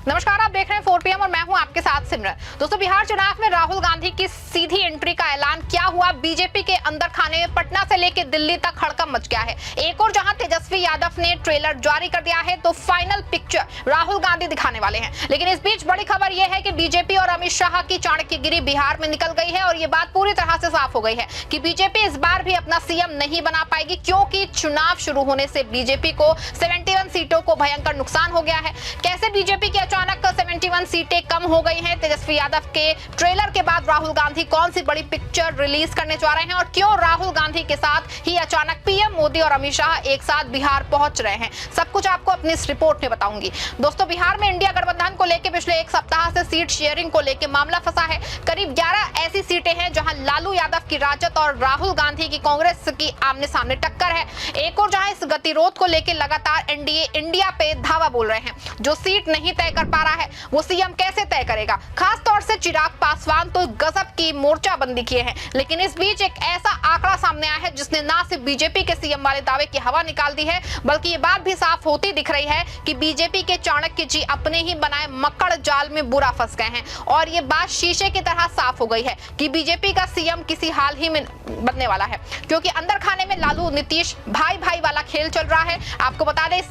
नमस्कार, आप देख रहे हैं 4 PM और मैं हूं आपके साथ सिमरन। दोस्तों, बिहार चुनाव में राहुल गांधी की सीधी एंट्री का ऐलान क्या हुआ? बीजेपी के अंदर खाने में पटना से लेकर दिल्ली तक हड़कंप मच गया है। एक और जहां तेजस्वी यादव ने ट्रेलर जारी कर दिया है तो फाइनल पिक्चर राहुल गांधी दिखाने वाले हैं। लेकिन इस बीच बड़ी खबर यह है कि बीजेपी और अमित शाह की चाणक्यगिरी बिहार में निकल गई है और ये बात पूरी तरह से साफ हो गई है कि बीजेपी इस बार भी अपना सीएम नहीं बना पाएगी, क्योंकि चुनाव शुरू होने से बीजेपी को 71 सीटों को भयंकर नुकसान हो गया है। कैसे बीजेपी की अचानक 71 सीटें कम हो गई हैं? तेजस्वी यादव के ट्रेलर के बाद राहुल गांधी कौन सी बड़ी पिक्चर रिलीज करने जा रहे हैं और क्यों राहुल गांधी के साथ ही अचानक पीएम मोदी और अमित शाह एक साथ बिहार पहुंच रहे हैं, सब कुछ आपको अपनी इस रिपोर्ट में बताऊंगी। दोस्तों, बिहार में इंडिया गठबंधन को लेकर पिछले एक सप्ताह से सीट शेयरिंग को लेकर मामला फंसा है। करीब 11 ऐसी सीटें हैं जहां लालू यादव की राजद और राहुल गांधी की कांग्रेस की आमने सामने टक्कर है। एक और जहां इस गतिरोध को लेकर लगातार एनडीए इंडिया पे धावा बोल रहे हैं। जो सीट नहीं तय कर पा रहा है वो सीएम कैसे तय करेगा? खास तौर से चिराग पासवान तो गजब की मोर्चाबंदी किए हैं। लेकिन इस बीच एक ऐसा आंकड़ा सामने आया है जिसने ना सिर्फ बीजेपी के सीएम वाले दावे की हवा निकाल दी है, बल्कि ये बात भी साफ होती दिख रही है कि बीजेपी के चाणक्य जी अपने ही बनाए मकड़ जाल में बुरा फंस गए हैं। और ये बात शीशे की तरह साफ हो गई है कि बीजेपी का सीएम किसी हाल ही में बनने वाला है, क्योंकि अंदर खाने में लालू नीतीश भाई भाई वाला खेल चल रहा है। आपको बता दें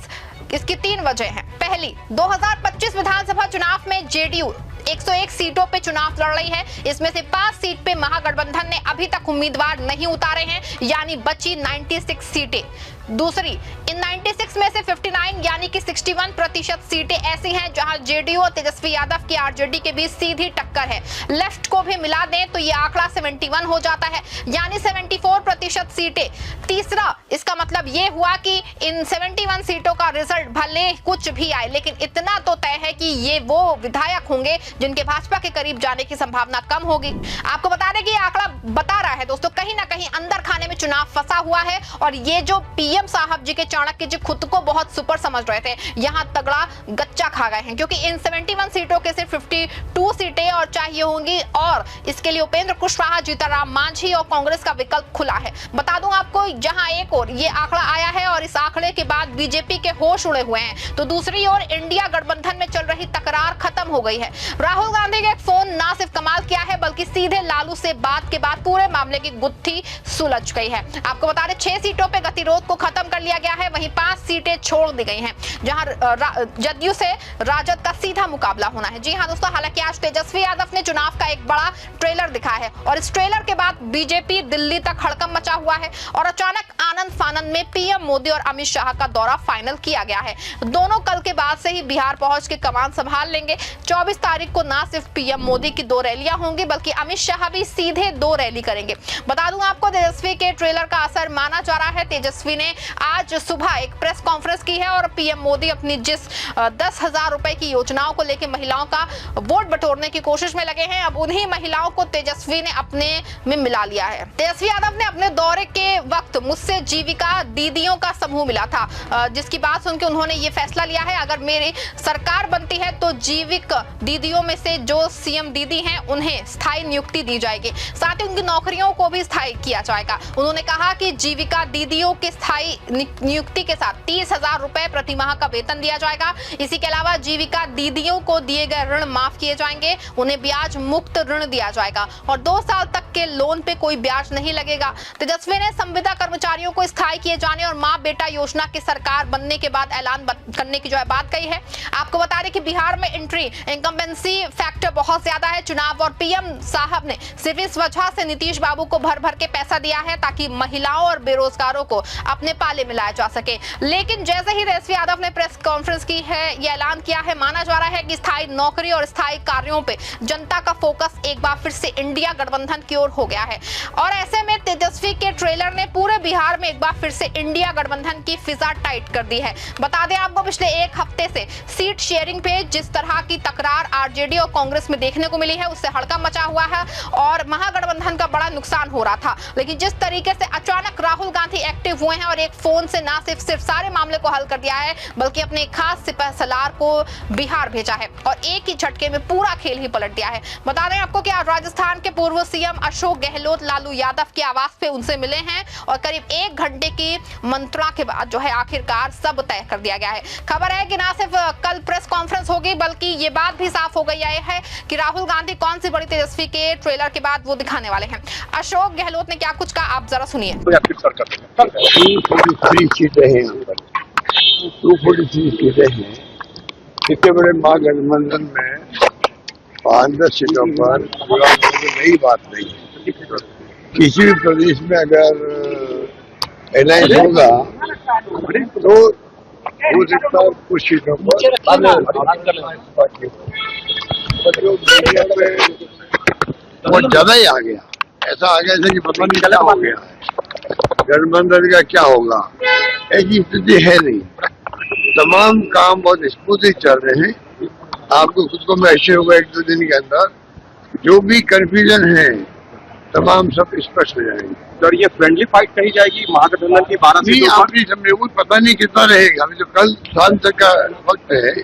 इसकी 3 वजह हैं। पहली, 2025 विधानसभा चुनाव में जेडीयू 101 सीटों पे चुनाव लड़ रही है। इसमें से 5 सीट पे महागठबंधन ने अभी तक उम्मीदवार नहीं उतारे हैं, यानी बची 96 सीटें। दूसरी, इन 96 में से 59 यानी कि 61% सीटें ऐसी हैं जहां जेडीयू और तेजस्वी यादव की आरजेडी के बीच सीधी टक्कर है। लेफ्ट को भी मिला दें तो ये आंकड़ा 71 हो जाता है, यानी 74% सीटें। तीसरा, इसका मतलब ये हुआ कि इन 71 सीटों का रिजल्ट भले कुछ भी आए, लेकिन इतना तो तय है कि ये वो विधायक होंगे जिनके भाजपा के करीब जाने की संभावना कम होगी। आपको बता दें कि ये आंकड़ा बता रहा है दोस्तों, कहीं ना कहीं अंदर खाने में चुनाव फंसा हुआ है। और ये जो पीएम साहब जी के चाणक्य जी खुद को बहुत सुपर समझ रहे थे, यहां तगड़ा गच्चा खा गए हैं, क्योंकि इन 71 सीटों के सिर्फ 52 सीटें और चाहिए होंगी। और इसके लिए उपेंद्र कुशवाहा, जीतनराम मांझी और कांग्रेस का विकल्प खुला है। बता दूं आपको, जहां एक और ये आंकड़ा आया है और इस आंकड़े के बाद बीजेपी के होश उड़े हुए हैं, तो दूसरी ओर इंडिया गठबंधन में चल रही तकरार खत्म हो गई है। राहुल गांधी के फोन ना सिर्फ कमाल किया है, बल्कि सीधे लालू से बात के बाद पूरे मामले की गुत्थी सुलझ गई है। आपको बता दें 6 सीटों पे गतिरोध को खत्म कर लिया गया है, वहीं 5 सीटें छोड़ दी गई हैं जहां जदयू से राजद का सीधा मुकाबला होना है। जी हां दोस्तों, हालांकि आज तेजस्वी यादव ने चुनाव का एक बड़ा ट्रेलर दिखाया है और इस ट्रेलर के बाद बीजेपी दिल्ली तक हड़कंप मचा हुआ है और अचानक आनंद फानंद में पीएम मोदी और अमित शाह का दौरा फाइनल किया गया है। दोनों कल के बाद से ही बिहार पहुंच के कमान संभाल लेंगे। 24 तारीख को ना सिर्फ पीएम मोदी की 2 रैलियां होंगी, बल्कि अमित शाह भी सीधे 2 रैली करेंगे। बता दूं आपको, तेजस्वी के ट्रेलर का असर माना जा रहा है। तेजस्वी ने आज सुबह एक प्रेस कॉन्फ्रेंस की है और पीएम मोदी अपनी जिस 10,000 रुपए की योजनाओं को लेकर महिलाओं का वोट बटोरने की कोशिश में लगे हैं, अब उन्हीं महिलाओं को तेजस्वी ने अपने में मिला लिया है। तेजस्वी यादव ने अपने दौरे के वक्त मुझसे जीविका दीदियों का समूह मिला था, जिसकी बात सुनकर उन्होंने ये फैसला लिया है, अगर मेरी सरकार बनती है तो जीविक दीदियों में से जो सीएम दीदी हैं उन्हें स्थायी नियुक्ति दी जाएगी, साथ ही उनकी नौकरियों को भी स्थायी किया जाएगा। उन्होंने कहा कि जीविका दीदियों के स्थायी नियुक्ति के साथ 30,000 रुपए प्रति माह का वेतन दिया जाएगा। इसी के अलावा जीविका दीदियों को दिए गए ऋण माफ किए जाएंगे, उन्हें ब्याज मुक्त ऋण दिया जाएगा और 2 साल तक के लोन पे कोई ब्याज नहीं लगेगा। तेजस्वी ने संविदा कर्मचारियों को स्थायी किए जाने और माँ बेटा योजना की सरकार बनने के बाद ऐलान करने की जो है बात कही है। आपको बता दें कि बिहार में एंट्री इनकम्बेंसी फैक्टर बहुत ज्यादा है चुनाव, और पीएम साहब ने सिर्फ इस वजह से नीतीश बाबू को भर भर के पैसा दिया है ताकि महिलाओं और बेरोजगारों को अपने पाले में लाया जा सके। लेकिन जैसे ही तेजस्वी यादव ने प्रेस कॉन्फ्रेंस की है, यह ऐलान किया है, माना जा रहा है कि स्थायी नौकरी और स्थायी कार्यों पे जनता का फोकस एक बार फिर से इंडिया गठबंधन की ओर हो गया है। और ऐसे में तेजस्वी के ट्रेलर ने पूरे बिहार में एक बार फिर से इंडिया गठबंधन की फिजा टाइट कर दी है। बता दें आपको, पिछले एक हफ्ते से सीट शेयरिंग पे जिस तरह की तकरार आरजेडी और कांग्रेस में देखने को मिली है, उससे हड़कंप मचा हुआ है और महागठबंधन का बड़ा नुकसान हो रहा था। लेकिन जिस तरीके से अचानक राहुल गांधी एक्टिव हुए हैं और एक फोन से ना सिर्फ सारे मामले को हल कर दिया है, बल्कि अपने खास सिपह सलार को बिहार भेजा है और एक ही झटके में पूरा खेल ही पलट दिया है। बता दें आपको कि आज राजस्थान के पूर्व सीएम अशोक गहलोत लालू यादव के आवास पे उनसे मिले हैं और करीब 1 घंटे की मंत्रणा के बाद जो है आखिरकार सब तय कर दिया गया गया है। खबर है कि ना सिर्फ कल प्रेस कॉन्फ्रेंस होगी बल्कि ये बात भी साफ हो गई है कि राहुल गांधी कौन सी बड़ी तेजस्वी के ट्रेलर के बाद वो दिखाने वाले हैं। अशोक गहलोत ने क्या कुछ कहा, आप जरा सुनिए। 243 सीटें हैं, 243 सीटें हैं। इतने बड़े महागठबंधन में 5-10 सीटों पर नई बात नहीं है। किसी भी प्रदेश में अगर अलायंस होगा तो हो सकता है कुछ सीटों पर बहुत ज्यादा ही आ गया, ऐसा आ गया जैसे कि पता नहीं क्या हो गया, गठबंधन का क्या होगा, ऐसी स्थिति है नहीं। तमाम काम बहुत स्मूथली चल रहे हैं। आपको खुद को मैसेज होगा 1-2 दिन के अंदर जो भी कंफ्यूजन है तमाम सब स्पष्ट हो जाएंगे। और ये फ्रेंडली फाइट कही जाएगी महागठबंधन की 12 सीटों आप नहीं समझे, वो पता नहीं कितना रहेगा। अभी जो कल शाम तक का वक्त है,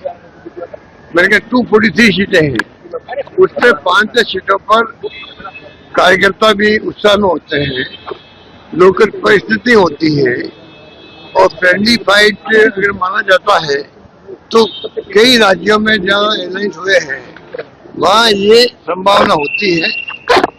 मैंने कहा 243 सीटें हैं, उसमें 5-10 सीटों पर कार्यकर्ता भी उत्साह में होते हैं, लोकल परिस्थिति होती है और फ्रेंडली फाइट अगर माना जाता है तो कई राज्यों में जहाँ अलायंस हुए हैं वहाँ ये संभावना होती है,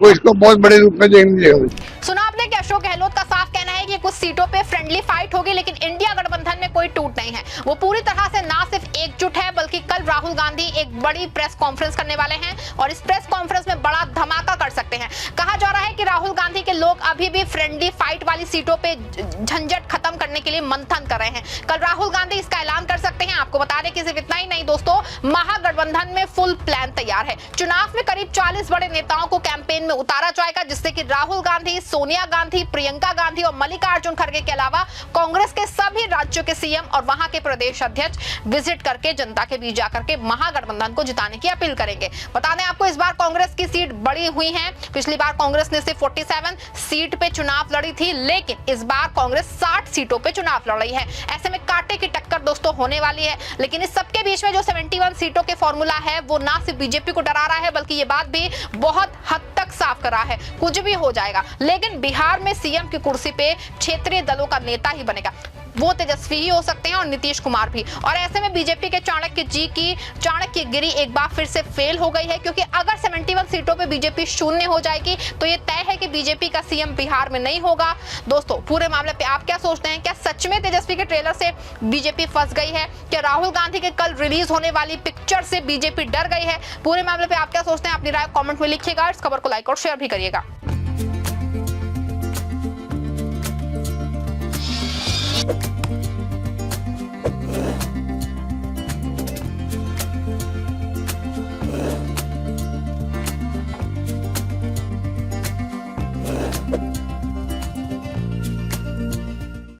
वो इसको बहुत बड़े रूप में देखने होगी। सुना आपने कि अशोक गहलोत का साफ कहना है कि कुछ सीटों पे फ्रेंडली फाइट होगी, लेकिन इंडिया गठबंधन में कोई टूट नहीं है। वो पूरी तरह से ना सिर्फ एकजुट है बल्कि कल राहुल गांधी एक बड़ी प्रेस कॉन्फ्रेंस करने वाले हैं और इस प्रेस कॉन्फ्रेंस में बड़ा धमाका कर सकते हैं। कहा जा रहा है कि राहुल गांधी के लोग अभी भी फ्रेंडली फाइट वाली सीटों पे झंझट खत्म करने के लिए मंथन कर रहे हैं। कल राहुल गांधी इसका ऐलान कर सकते हैं। आपको बता दें कि सिर्फ इतना ही नहीं दोस्तों, महागठबंधन में फुल प्लान तैयार है। चुनाव में करीब 40 बड़े नेताओं को कैंपेन में उतारा जाएगा, जिससे कि राहुल गांधी, सोनिया गांधी, प्रियंका गांधी और मल्लिकार्जुन खड़गे के अलावा कांग्रेस के सभी राज्यों के सीएम और वहां के प्रदेश अध्यक्ष विजिट करके जनता के बीच जाकर के महागठबंधन को जिताने की अपील करेंगे। बता दें आपको, इस बार कांग्रेस की सीट बढ़ी हुई है। पिछली बार कांग्रेस ने सिर्फ 47 सीट पे चुनाव लड़ी थी, लेकिन इस बार कांग्रेस 60 सीटों पे चुनाव लड़ रही है। ऐसे में कांटे की टक्कर दोस्तों होने वाली है। लेकिन इस सबके बीच में जो 71 सीटों के फॉर्मूला है वो ना सिर्फ बीजेपी को डरा रहा है बल्कि ये बात भी बहुत हद तक साफ कर रहा है, कुछ भी हो जाएगा लेकिन बिहार में सीएम की कुर्सी पे क्षेत्रीय दलों का नेता ही बनेगा। वो तेजस्वी ही हो सकते हैं और नीतीश कुमार भी। और ऐसे में बीजेपी के चाणक्यगिरी एक बार फिर से फेल हो गई है, क्योंकि अगर 71 सीटों पे बीजेपी शून्य हो जाएगी तो ये तय है कि बीजेपी का सीएम बिहार में नहीं होगा। दोस्तों पूरे मामले पे आप क्या सोचते हैं? क्या सच में तेजस्वी के ट्रेलर से बीजेपी फंस गई है? क्या राहुल गांधी के कल रिलीज होने वाली पिक्चर से बीजेपी डर गई है? पूरे मामले पे आप क्या सोचते हैं? अपनी राय कॉमेंट में लिखिएगा। इस खबर को लाइक और शेयर भी करिएगा।